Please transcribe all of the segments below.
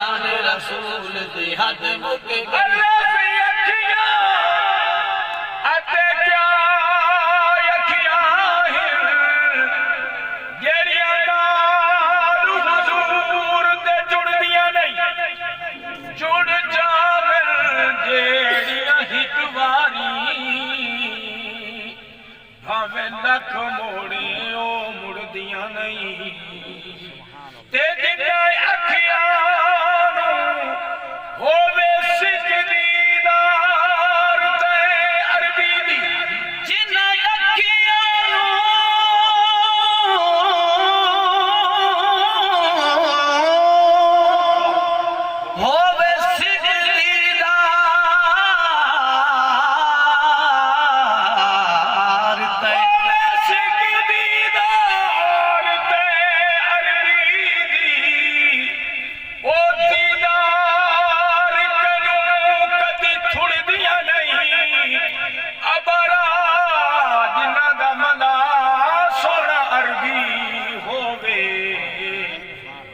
رسول دی حد مک گئی اللہ فی اکھیاں اتے کیا اکھیاں ہیں جیڑیاں نال حضور تے جڑ دیاں نہیں جڑ جاون جیڑیاں ہک واری بھاویں لکھ موڑے او مڑ دیاں نہیں تے جنہاں اکھیاں ہووے سجدی دار تے عربی دی جنہاں اکھیاں ہووے سجدی دار تے سجدی دار تے عربی دی او دیدار کنوں کدی تھڑ دیا نہیں ابرا جنہ دا ملا سونا عربی ہووے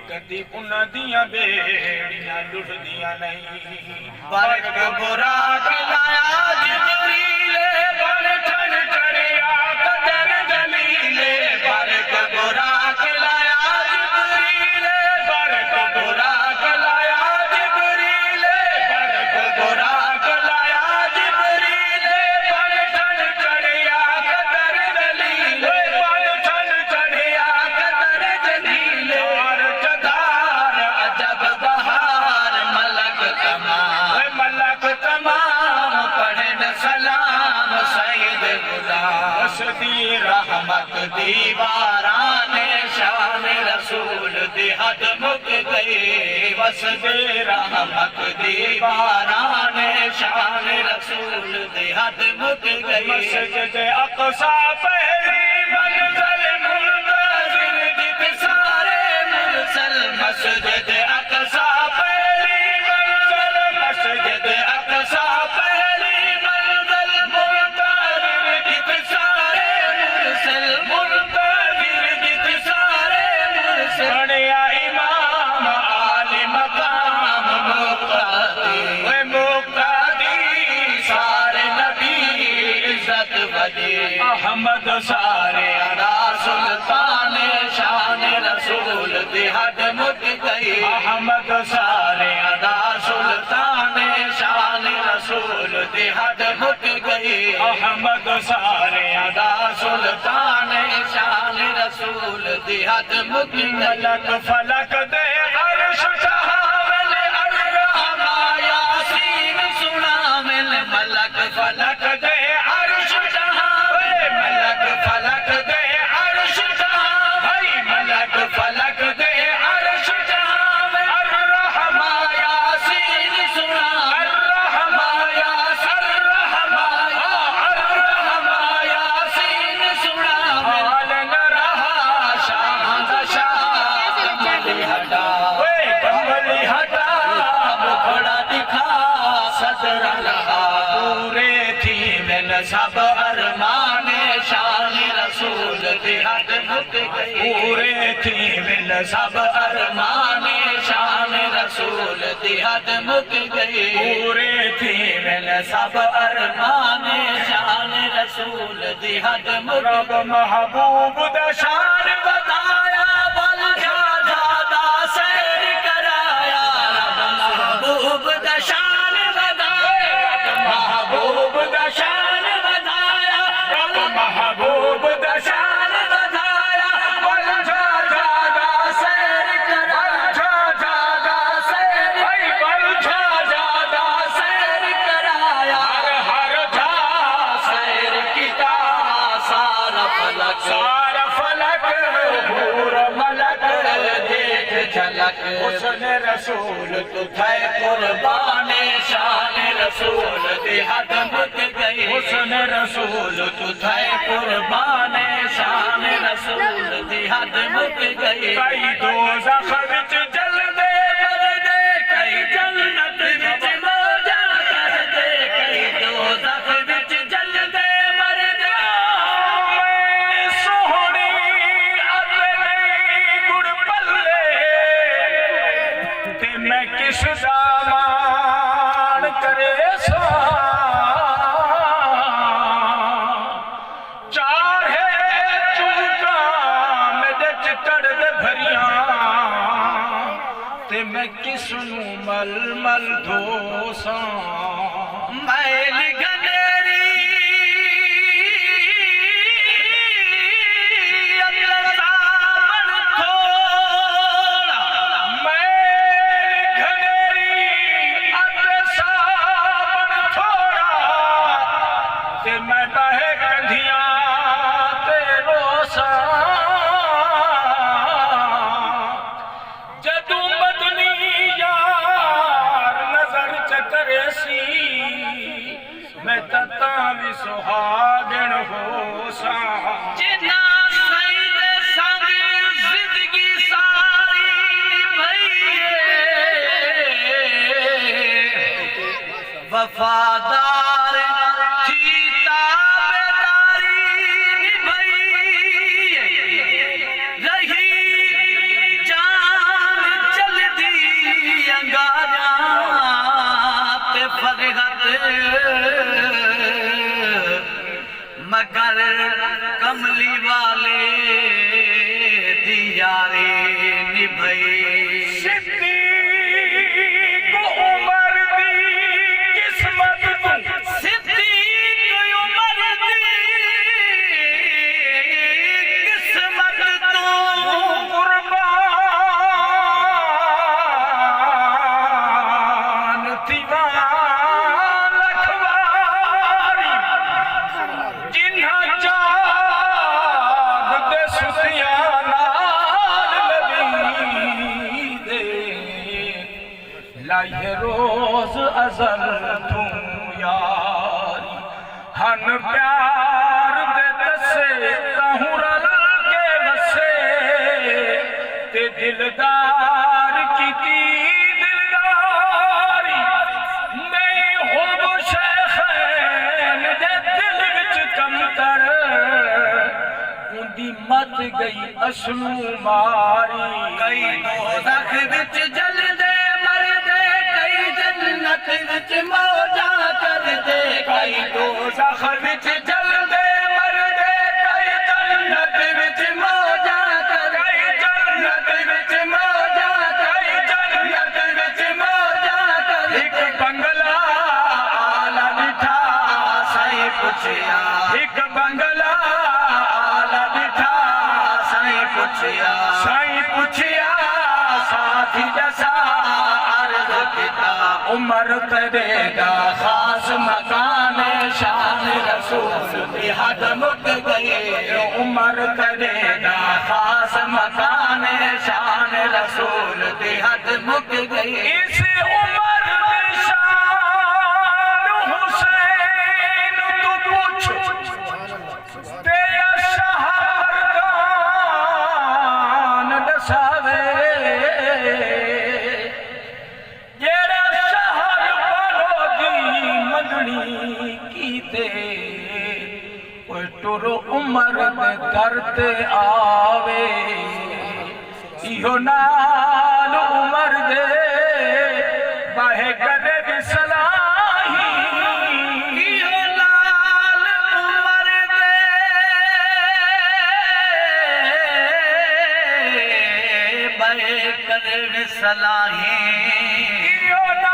کدی انہاں دیاں بیڑیاں لٹ دیاں نہیں برق برا کلایا جبریل بن ٹھن چڑیا قدر جلیل برق برا کلایا جبریل برق برا کلایا جبریل برق برا کلایا جبریل بن ٹھن چڑیا قدر جلیل بن ٹھن چڑیا قدر جلیل اور چدار عجب بہار ملک تمام ملک تمام پڑھن سلام سید غلام وسدی رحمت دیواران شان رسول دی حد مک گئی وسدی رحمت دیواران شان رسول دی حد مک گئی مسجد اقصی پہلی منزل منتظر جت سارے مرسل مسجد اقصی پہلی منزل مسجد اقصی پہلی منزل منتظر جت سارے مرسل منتظر جت سارے مرسل بڑیا امام عالی مقام مقتدی اے مقتدی سارے نبی عزت وجی احمد سارے ادا سلطان شان رسول دی حد مک گئی احمد سارے ادا سلطان شان رسول دی حد مک گئی احمد سارے ادا سلطان شان رسول دی حد مک گئی ملک فلک دے عرش شہاول الرحمہ یاسین سناول ملک فلک دے عرش شہاول ملک فلک دے عرش شہاول ملک فلک دے عرش شہاول الرحمہ یاسین سناول الرحمہ یاسین سناول عالم رہا شاہ کملی ہٹا کملی ہٹا بکھڑا دکھا صدر لہا پورے تھی من سب ارمان شان رسول دی حد مک گئی پورے تھی مل سب ارمان شان رسول دی حد مک گئی پورے تھی مل سب ارمان شان رسول دی حد مک رب گئی محبوب دا شان بتایا بل جادا سیر کرایا رب محبوب دا شان بتایا محبوب دا شان بتایا رب محبوب دا شان بتایا بل جادا سیر کرایا سیر جادا سیر کرایا ہر جا سیر کیتا سارا فلک سارا فلک پور ملک دیکھ جھلک حسن رسول تھے قربان شان رسول دی حد مک گئی حسن رسول تھے قربان شان رسول دی حد مک گئی کئی دوزخ وچ جل دے دے کئی جنت وچ موجا کر دے کئی دوزخ وچ جل دے مر دے میں سوہنی اپنے گڑ پلے تے میں کس دامان کرے سا چاہے چوکا میرے چکڑ دے بھریاں تے میں کس نو مل مل دھو ساں میل گنری اللہ صابن تھوڑا میل گھنیری اتے صابن تھوڑا تے میں بہے کندھیاں تے روساں جدوں مدنی یار نظر چکرے سی میں تتاں بھی سہاگن ہو ساں جنا سید سنگ زندگی ساری بھئیے وفادار تھی تابداری نبھئیے رہی جان چل دی انگاریاں تے فرغت مگر کملی والے دی یاری نبھئی صدیق عمر دی قسمت تو صدیق عمر دی قسمت تو قربان دیوان لکھواری جنہاں جاگ دے ستیاں نال نبی دے لائے روز ازل توں یاری ہن پیار دے دسے تہوں رل کے وسے تے دلدار کیتی دلداری نہیں ہو شیخین دے دل وچ کمتر اندی مت گئی اشلو ماری کئی دوزخ وچ جل دے مر دے کئی جنت وچ موجاں کر دے کئی دوزخ وچ جل دے مر دے کئی جنت وچ موجاں کر دے کئی جنت وچ موجاں کر دے جنت وچ موجاں کر دے ایک بنگلہ آلہ بٹھا سائیں پوچھیا ایک بنگلہ آلہ بٹھا سائیں پوچھیا سائیں پوچھیا ساتھی جسا عرض کتا عمر کرے گا خاص مکان شان رسول کی حد مک گئی عمر کرے گا خاص مکان شان رسول کی حد مک گئی اس عمر شان حسین تو پوچھ تیرا شہردان دساوے جیڑا شہر بنو دی منگنی کیتے کوئی ٹرو عمر دے در تے آوے ایہو نال عمر دے باہے کرے بھی صلاحی ایہو لال عمر دے بے کر صلاحیں ایہو نال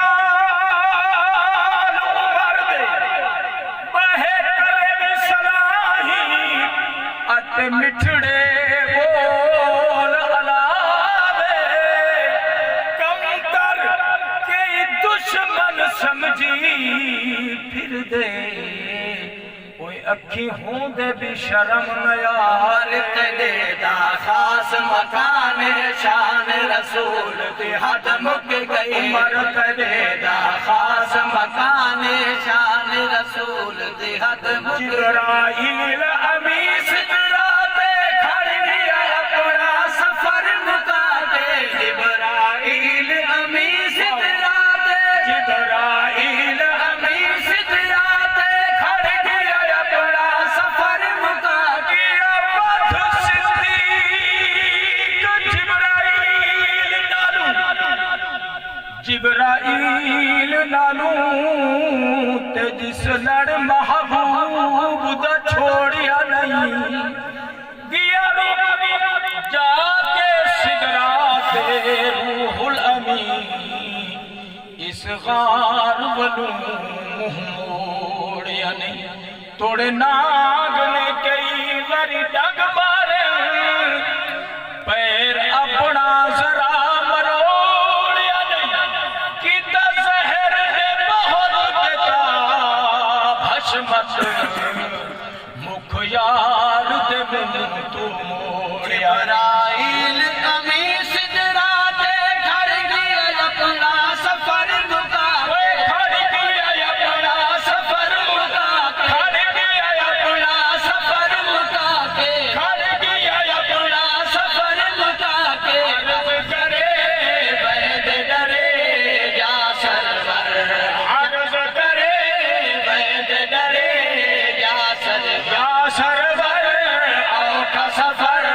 عمر دے باہے کرے بھی صلاحی اتے مٹھڑے بول علاوے کم تر کئی دشمن سمجھی پھر دے کوئی اکھی ہوں دے بھی شرم نیار تیرے دا خاص مکان شان رسول کی حد مک گئی عمر کرے دا خاص مکان شان رسول کی حد مک گئی جبرائیل امی سدراتے کھڑ گیا اپنا سفر مکا دے جبرائیل امی سدراتے جبرائیل امی سدراتے کھڑ گیا اپنا سفر مکا دے جبرائیل نالوں تے جس لڑ محبوب دا چھوڑیا نہیں گیا جا کے سدرات روح الامین اس غار ولوں موڑیا نہیں توڑے ناگ نے کئی وری ڈگ مارے پیر اپنا ذرا مروڑیا نہیں کیتا زہر دے بہت بتا بھشمت مکھ یار دے من تو موڑیا جبرائیل امی سدرات گھر گیا اپنا سفر مکا کھڑ گیا اپنا سفر مکا کھڑ گیا اپنا سفر مکا کے کھڑ گیا اپنا سفر مکا کے رب کرے وید ڈرے یا سرور عرض کرے وید ڈرے یا سرور یا سرور آؤ کا سفر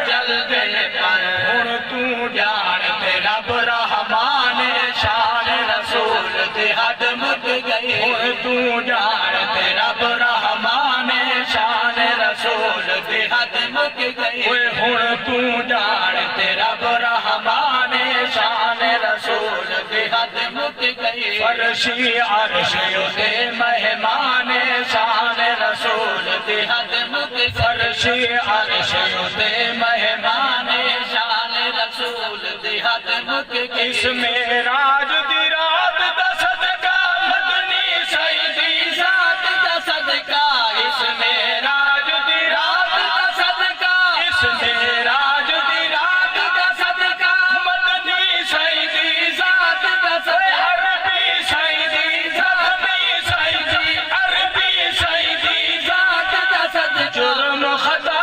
جلد پر ہن تو جان تے رب رحمان شان رسول تے حد مک گئی ہن تو جان تے رب رحمان شان رسول تے حد مک گئی اوے ہن تو جان تے رب رحمان شان رسول تے حد مک گئی فرشی عرش تے مہمان شان رسول تے حد مک گئی فرشی عرش تے مہمان شان رسول تے حد مک گئی اس معراج دی رات دا صدقہ مدنی سیدی ذات دا صدقہ اس معراج دی رات دا صدقہ اس معراج دی رات دا صدقہ مدنی سیدی ذات دا صدقہ عربی سیدی زخمی سیدی عربی سیدی ذات دا صدقہ جرم خطا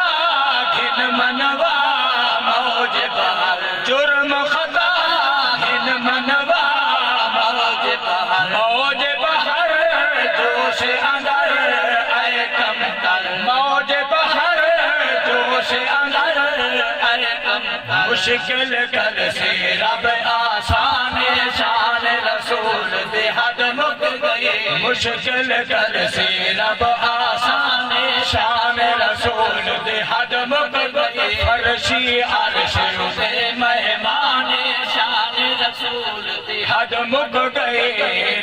گھن منوا موج بہر جرم خطا گھن منوا موج بہر موج بہر جوش اندر اے کم تر موج بہر جوش اندر اے کم تر مشکل کر سے رب آسان شان رسول دے حد مک گئے مشکل کر سے رب آسان شان رسول دے حد مک گئے فرشی عرش دے مہمان شان رسول دے حد حد مک گئے